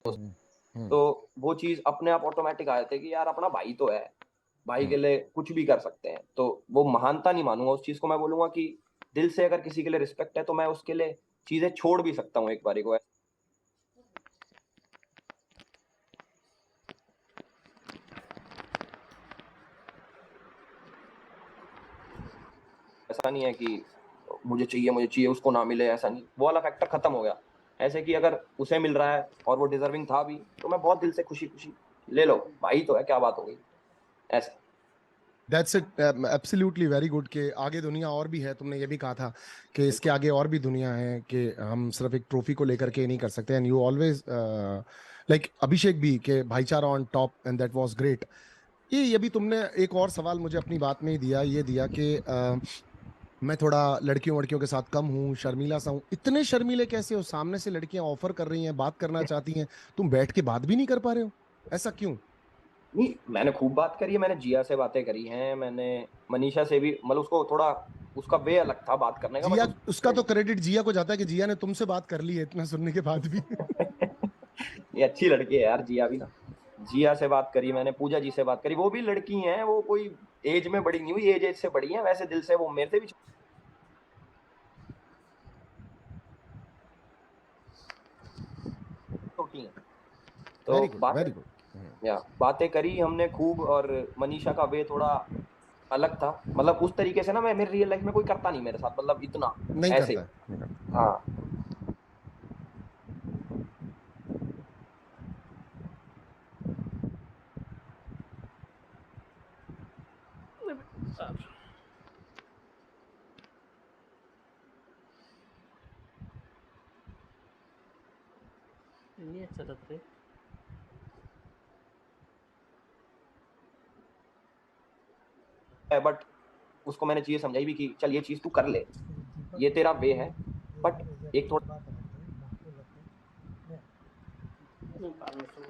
हम्म। तो वो चीज़ अपने आप ऑटोमैटिक आ जाती है कि यार अपना भाई तो है, भाई के हम्म। लिए कुछ भी कर सकते हैं। तो वो महानता नहीं मानूँगा उस चीज़ को, मैं बोलूँगा कि दिल से अगर किसी के लिए रिस्पेक्ट है तो मैं उसके लिए चीज़ें छोड़ भी सकता हूँ एक बारी को। ऐसा नहीं है कि मुझे चाहिए, उसको ना मिले, ऐसा नहीं। वो वाला फैक्टर खत्म हो गया। ऐसे कि अगर उसे मिल रहा है और वो डिज़र्विंग था भी, तो मैं बहुत दिल से खुशी-खुशी ले लो, भाई तो है, क्या बात हो गई? ऐसा। That's it, absolutely very good. के आगे दुनिया और भी है, तुमने ये भी कहा था कि इसके बिल्कुल। आगे और भी दुनिया है, कि हम सिर्फ एक ट्रॉफी को लेकर के ही नहीं कर सकते। एंड यू ऑलवेज लाइक अभिषेक भी, के भाईचारा on top and that was great. ये भी तुमने एक और सवाल मुझे अपनी बात में ही दिया, ये दिया कि मैं थोड़ा लड़कियों वड़कियों के साथ कम हूँ, शर्मीला सा हूँ। इतने शर्मीले कैसे हो? सामने से लड़कियां ऑफर कर रही हैं, बात करना चाहती हैं, तुम बैठ के बात भी नहीं कर पा रहे हो? ऐसा क्यों? नहीं, मैंने खूब बात करी है, मैंने जिया से बातें करी हैं, मैंने मनीषा से भी, मतलब उसको थोड़ा, उसका वे अलग था बात करने का, बट जिया, उस उसका तो क्रेडिट जिया को जाता है कि जिया ने तुमसे बात कर ली है इतना सुनने के बाद भी। ये अच्छी लड़की है यार, जिया भी ना। जिया से बात करी मैंने, पूजा जी से बात करी, वो भी लड़की हैं, वो कोई एज में बड़ी नहीं हुई, एज एज से बड़ी हैं, वैसे दिल से वो मेरे से भी छोटी हैं। तो वेरी गुड, बातें, वेरी गुड। या बातें करी हमने खूब। और मनीषा का वे थोड़ा अलग था, मतलब उस तरीके से ना, मैं मेरी रियल लाइफ में कोई करता नहीं मेरे साथ, मतलब इतना नहीं ऐसे। करता है, नहीं करता। हाँ। नहीं अच्छा लगता है। बट उसको मैंने चीजें समझाई भी कि चल ये चीज तू कर ले, दीपक ये को तेरा बोल वे दो है। ये बट इधर भेजा एक करो, थोड़ा बात अलग है, बात अलग है। मैं नहीं बाद में समझ।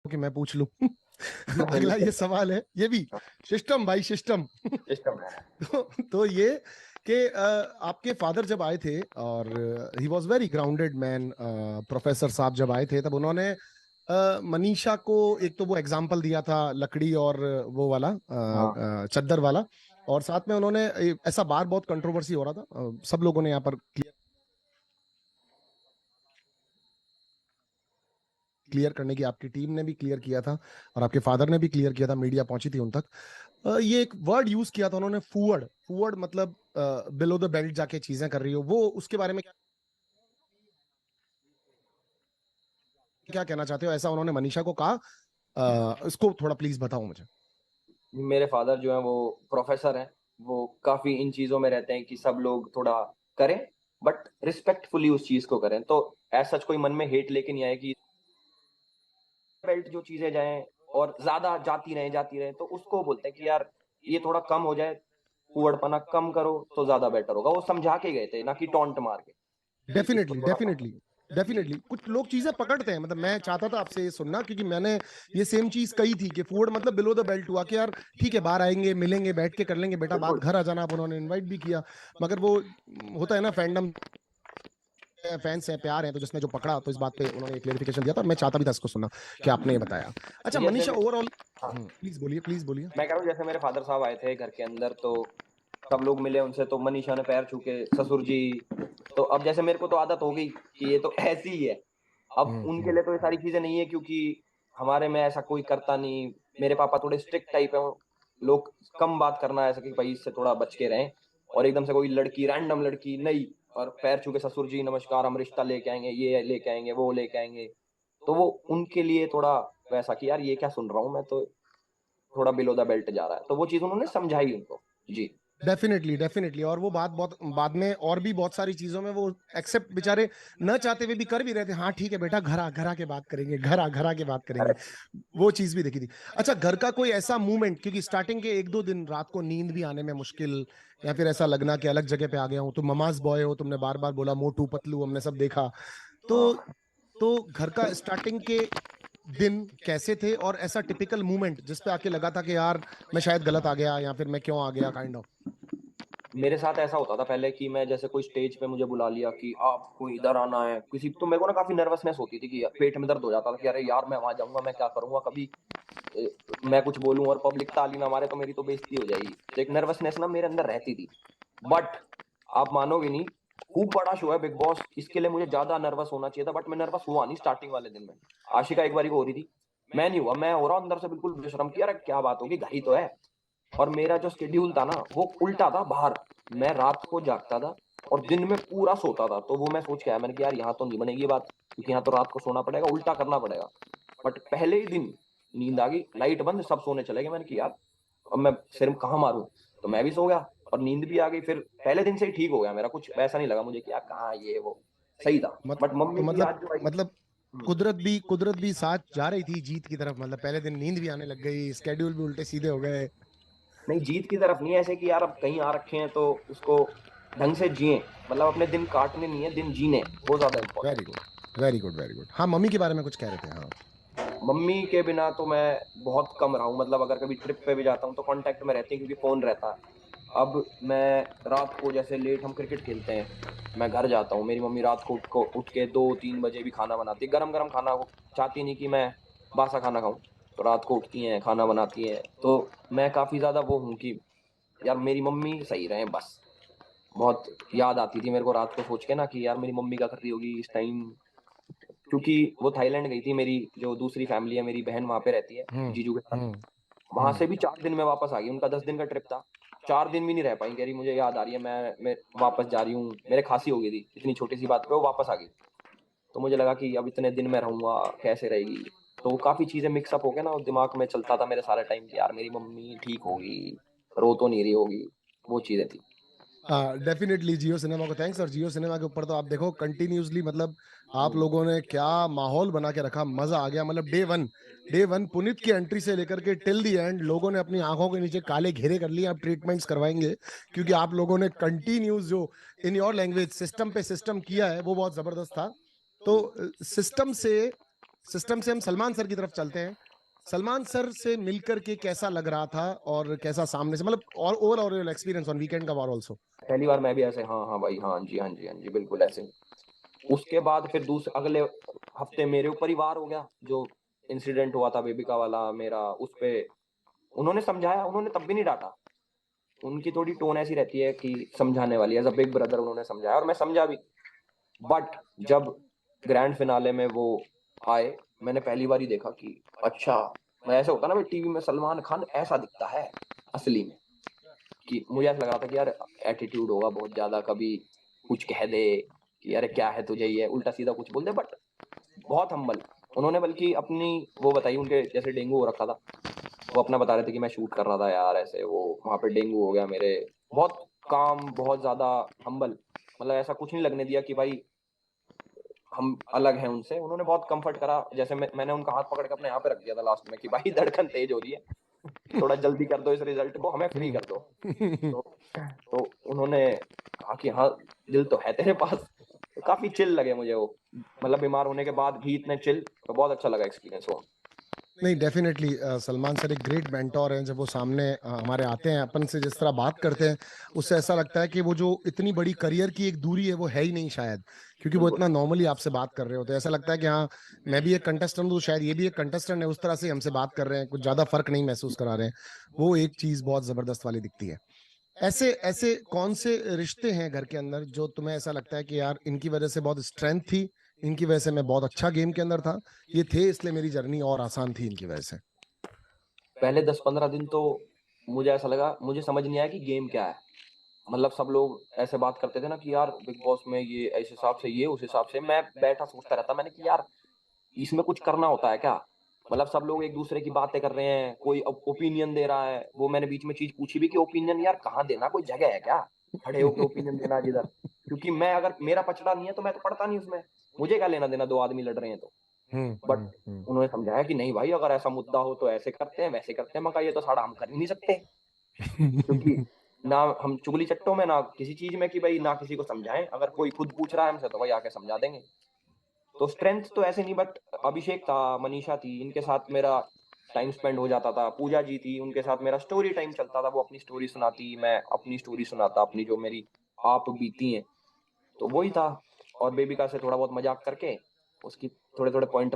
कि मैं पूछ लूं? बोलिए अगला ये सवाल है, ये भी सिस्टम भाई, सिस्टम। सिस्टम है। तो ये कि आपके फादर जब आए थे, और he was very grounded man, professor साहब जब आए थे, तब उन्होंने मनीषा को एक तो वो एग्जाम्पल दिया था, लकड़ी और वो वाला हाँ। चद्दर वाला। और साथ में उन्होंने ऐसा बार बहुत कंट्रोवर्सी हो रहा था, सब लोगों ने यहाँ पर क्लियर करने की, आपकी टीम ने भी क्लियर किया था और आपके फादर ने भी क्लियर किया था, मीडिया पहुंची थी उन तक। ये एक वर्ड यूज किया था उन्होंने, फूअड। फूअड मतलब बिलो द बेल्ट जाके चीजें कर रही हो, वो उसके बारे में क्या कहना चाहते हो? ऐसा उन्होंने मनीषा को कहा, इसको थोड़ा प्लीज बताओ मुझे। मेरे फादर जो है वो प्रोफेसर हैं, वो काफी इन चीजों में रहते हैं कि सब लोग थोड़ा करें, बट रिस्पेक्टफुली उस चीज को करें। तो ऐसा सच कोई मन में हेट लेके नहीं आए कि बेल्ट जो चीजें जाएं और ज्यादा जाती रहे, तो उसको बोलते हैं कि यार ये थोड़ा कम हो जाए, कुवड़पना कम करो तो ज्यादा बेटर होगा। वो समझा के गए थे, ना कि टॉन्ट मार के, कि इसको डेफिनेटली, थोड़ा डेफिनेटली, जी। डेफिनेटली कुछ लोग चीजें पकड़ते हैं। मतलब मैं चाहता था आपसे ये सुनना, क्योंकि मैंने ये सेम चीज कही थी कि फूड मतलब बिलो द बेल्ट हुआ, कि यार ठीक है, बाहर आएंगे, मिलेंगे, बैठ के कर लेंगे बेटा बात, बिल्कुल। घर आ जाना। आप उन्होंने इनवाइट भी किया, मगर वो होता है ना, फैंडम फैंस है, प्यार है, तो जिसने जो पकड़ा, तो इस बात पे उन्होंने क्लेरिफिकेशन दिया था, और मैं चाहता भी था इसको सुनना कि आपने ये बताया। अच्छा जैसे मनीषा, ओवरऑल हाँ, प्लीज बोलिए, प्लीज बोलिए। मैं कह रहा हूँ जैसे मेरे फादर साहब आए थे घर के अंदर, तो सब लोग मिले उनसे, तो मनीषा ने पैर छू के ससुर जी। तो अब जैसे मेरे को तो आदत हो गई कि ये तो ऐसी ही है। अब हम्म। उनके लिए तो ये सारी चीजें नहीं है, क्योंकि हमारे में ऐसा कोई करता नहीं। मेरे पापा थोड़े स्ट्रिक्ट टाइप है, लोग कम बात करना, ऐसा कि भाई इससे थोड़ा बच के रहें। और एकदम से कोई लड़की, रैंडम लड़की नहीं, और पैर छू के ससुर जी नमस्कार, हम रिश्ता लेके आएंगे, ये लेके आएंगे, वो लेके आएंगे। तो वो उनके लिए थोड़ा वैसा कि यार ये क्या सुन रहा हूँ मैं, तो थोड़ा बिलो द बेल्ट जा रहा है। तो वो चीज उन्होंने समझाई उनको। जी। Definitely, definitely. और वो बात बहुत बाद में और भी बहुत सारी चीजों में वो एक्सेप्ट बेचारे न चाहते हुए भी कर भी रहे थे। हाँ ठीक है बेटा, घर आ के बात करेंगे, घर आ के बात करेंगे। करेक्ट। वो चीज भी देखी थी। अच्छा, घर का कोई ऐसा मूवमेंट, क्योंकि स्टार्टिंग के एक दो दिन रात को नींद भी आने में मुश्किल, या फिर ऐसा लगना कि अलग जगह पे आ गया हूँ, तो ममाज बॉय हो, तुमने बार बार बोला मोटू पतलू, हमने सब देखा। तो हाँ। घर का स्टार्टिंग के दिन कैसे थे, और ऐसा टिपिकल मूवमेंट जिस पे आके लगा था कि यार मैं शायद गलत आ गया, या फिर मैं क्यों आ गया, काइंड ऑफ। मेरे साथ ऐसा होता था पहले कि मैं जैसे कोई स्टेज पे मुझे बुला लिया कि आपको इधर आना है किसी, तो मेरे को ना काफी नर्वसनेस होती थी कि पेट में दर्द हो जाता था कि अरे यार मैं वहां जाऊंगा, मैं क्या करूंगा, कभी मैं कुछ बोलूं और पब्लिक ताली ना मारे तो मेरी तो बेइज्जती हो जाएगी। तो एक नर्वसनेस ना मेरे अंदर रहती थी। बट आप मानोगे नहीं, खूब बड़ा शो है बिग बॉस, इसके लिए मुझे ज्यादा नर्वस होना चाहिए था, बट मैं नर्वस हुआ नहीं स्टार्टिंग वाले दिन में। आशिका एक बारी को हो रही थी, मैं नहीं हुआ, मैं हो रहा हूं अंदर से बिल्कुल बेशरम की, अरे क्या बात होगी, घर ही तो है। और मेरा जो शेड्यूल था ना वो उल्टा था बाहर, मैं रात को जागता था और दिन में पूरा सोता था। तो वो मैं सोच के आया, मैंने कहा यार यहाँ तो नहीं बनेगी ये बात, क्योंकि यहाँ तो रात को सोना पड़ेगा, उल्टा करना पड़ेगा। बट पहले ही दिन नींद आ गई, लाइट बंद, सब सोने चले गए, मैंने कहा यार अब मैं सिर कहाँ मारूं, तो मैं भी सो गया और नींद भी आ गई। फिर पहले दिन से ही ठीक हो गया मेरा, कुछ ऐसा नहीं लगा मुझे कि यार कहाँ ये वो, सही था। मत बट तो मम्मी की मतलब याद जो आई। मतलब कुदरत भी साथ जा रही थी जीत की तरफ, मतलब पहले दिन नींद भी आने लग गई, स्केड्यूल भी उल्टे सीधे हो गए। नहीं, जीत की तरफ नहीं, ऐसे कि यार अब कहीं आ रखे हैं तो उसको ढंग से जिए, मतलब अपने दिन काटने नहीं है, दिन जीने, वो ज्यादा very important. Good, very good, very good. हाँ, मम्मी के बारे में कुछ कह रहे थे, हाँ। मम्मी के बिना तो मैं बहुत कम रहा हूँ, मतलब अगर कभी ट्रिप पे भी जाता हूँ तो कांटेक्ट में रहती है क्योंकि फोन रहता है। अब मैं रात को जैसे लेट हम क्रिकेट खेलते हैं, मैं घर जाता हूँ, मेरी मम्मी रात को उठ के 2-3 बजे भी खाना बनाती है, गरम गरम खाना, वो चाहती नहीं कि मैं बासा खाना खाऊं। तो रात को उठती हैं, खाना बनाती हैं, तो मैं काफी ज्यादा वो हूँ कि यार मेरी मम्मी सही रहे बस। बहुत याद आती थी मेरे को रात को सोच के ना कि यार मेरी मम्मी क्या कर रही होगी इस टाइम, क्योंकि वो थाईलैंड गई थी, मेरी जो दूसरी फैमिली है, मेरी बहन वहां पे रहती है हम्म। जीजू के साथ। हम्म। वहां हम्म। से भी 4 दिन में वापस आ गई, उनका 10 दिन का ट्रिप था। 4 दिन भी नहीं रह पाई, कह रही मुझे याद आ रही है, मैं वापस जा रही हूँ, मेरे खांसी हो गई थी इतनी छोटी सी बात पे, वो वापस आ गई। तो मुझे लगा कि अब इतने दिन में रहूंगा, कैसे रहेगी। तो वो काफी चीजें मिक्सअप हो गए ना, और दिमाग में चलता था मेरे सारे टाइम कि यार मेरी मम्मी ठीक होगी, रो तो नहीं रही होगी, वो चीजें थी। डेफिनेटली जियो सिनेमा को थैंक्स। और जियो सिनेमा के ऊपर तो आप देखो कंटिन्यूसली, मतलब आप लोगों ने क्या माहौल बना के रखा, मजा आ गया। मतलब डे वन पुनीत की एंट्री से लेकर के टिल दी एंड लोगों ने अपनी आंखों के नीचे काले घेरे कर लिए। आप ट्रीटमेंट्स करवाएंगे क्योंकि आप लोगों ने कंटिन्यूस जो इन योर लैंग्वेज सिस्टम पे सिस्टम किया है वो बहुत जबरदस्त था। तो सिस्टम से हम सलमान सर की तरफ चलते हैं। सलमान सर से मिलकर के कैसा लग रहा था और कैसा सामने से, मतलब और ओवरऑल एक्सपीरियंस ऑन वीकेंड का वार ऑल्सो। पहली बार मैं भी ऐसे, हाँ हाँ भाई, हाँ जी हाँ जी हाँ जी, बिल्कुल ऐसे। उसके बाद फिर दूसरे अगले हफ्ते मेरे ऊपर ही वार हो गया, जो इंसिडेंट हुआ था बेबिका वाला मेरा, उस पे उन्होंने समझाया, उन्होंने तब भी नहीं डांटा। उनकी थोड़ी टोन ऐसी रहती है कि समझाने वाली, एज अ बिग ब्रदर उन्होंने समझाया और मैं समझा भी। बट जब ग्रैंड फिनाले में वो आए, मैंने पहली बार ही देखा कि अच्छा, मैं ऐसे होता ना, मैं टीवी में सलमान खान ऐसा दिखता है असली में, कि मुझे ऐसा लग रहा था कि यार एटीट्यूड होगा बहुत ज्यादा, कभी कुछ कह दे कि अरे क्या है तुझे, ये उल्टा सीधा कुछ बोल दे। बट बहुत हम्बल, उन्होंने बल्कि अपनी वो बताई, उनके जैसे डेंगू हो रखा था, वो अपना बता रहे थे कि मैं शूट कर रहा था यार, ऐसे वो वहां पे डेंगू हो गया मेरे। बहुत काम, बहुत ज्यादा हम्बल, मतलब ऐसा कुछ नहीं लगने दिया कि भाई हम अलग हैं उनसे। उन्होंने बहुत कंफर्ट करा, जैसे मैंने उनका हाथ पकड़ के अपने यहाँ पे रख दिया था लास्ट में कि भाई धड़कन तेज हो रही है, थोड़ा जल्दी कर दो इस रिजल्ट को, हमें फ्री कर दो। हम्म। तो उन्होंने कहा कि हाँ, दिल तो है तेरे पास। तो काफी चिल लगे मुझे वो, मतलब बीमार होने के बाद भी इतने चिल, तो बहुत अच्छा लगा एक्सपीरियंस वो। नहीं, डेफिनेटली सलमान सर एक ग्रेट मेंटोर हैं। जब वो सामने हमारे आते हैं, अपन से जिस तरह बात करते हैं, उससे ऐसा लगता है कि वो जो इतनी बड़ी करियर की एक दूरी है वो है ही नहीं शायद, क्योंकि वो बिल्कुल। इतना नॉर्मली आपसे बात कर रहे होते हैं। ऐसा लगता है कि हाँ, मैं भी एक कंटेस्टेंट हूँ, शायद ये भी एक कंटेस्टेंट है, उस तरह से हमसे बात कर रहे हैं, कुछ ज्यादा फर्क नहीं महसूस करा रहे हैं। वो एक चीज बहुत जबरदस्त वाली दिखती है। ऐसे ऐसे कौन से रिश्ते हैं घर के अंदर जो तुम्हें ऐसा लगता है कि यार इनकी वजह से बहुत स्ट्रेंथ थी, इनकी वजह से मैं बहुत अच्छा गेम के अंदर था, ये थे इसलिए मेरी जर्नी और आसान थी इनकी वजह से। पहले 10-15 दिन तो मुझे ऐसा लगा, मुझे समझ नहीं आया कि गेम क्या है। मतलब सब लोग ऐसे बात करते थे ना कि यार बिग बॉस में ये इस हिसाब से, ये उस हिसाब से, मैं बैठा सोचता रहता, मैंने कि यार इसमें कुछ करना होता है क्या। मतलब सब लोग एक दूसरे की बातें कर रहे हैं, कोई ओपिनियन दे रहा है, वो मैंने बीच में चीज पूछी भी कि ओपिनियन यार कहाँ देना, कोई जगह है क्या खड़े होकर ओपिनियन देना जिधर, क्योंकि मैं अगर मेरा पचड़ा नहीं है तो मैं तो पढ़ता नहीं उसमें, मुझे क्या लेना देना, दो आदमी लड़ रहे हैं तो। हम्म। बट हम्म। हम्म। उन्होंने समझाया कि नहीं भाई, अगर ऐसा मुद्दा हो तो ऐसे करते हैं, वैसे करते हैं। मैं कहा ये तो साड़ा हम कर ही नहीं सकते, क्योंकि ना हम चुगली चट्टों में, ना किसी चीज में कि भाई ना किसी को समझाएं, अगर कोई खुद पूछ रहा है हमसे तो भाई आके समझा देंगे। तो स्ट्रेंथ तो ऐसे नहीं, बट अभिषेक था, मनीषा थी, इनके साथ मेरा टाइम स्पेंड हो जाता था। पूजा जी थी, उनके साथ मेरा स्टोरी टाइम चलता था, वो अपनी स्टोरी सुनाती, मैं अपनी स्टोरी सुनाता, अपनी जो मेरी आप बीती है, तो वही था। और बेबिका से थोड़ा बहुत मजाक करके उसकी थोड़े थोड़े पॉइंट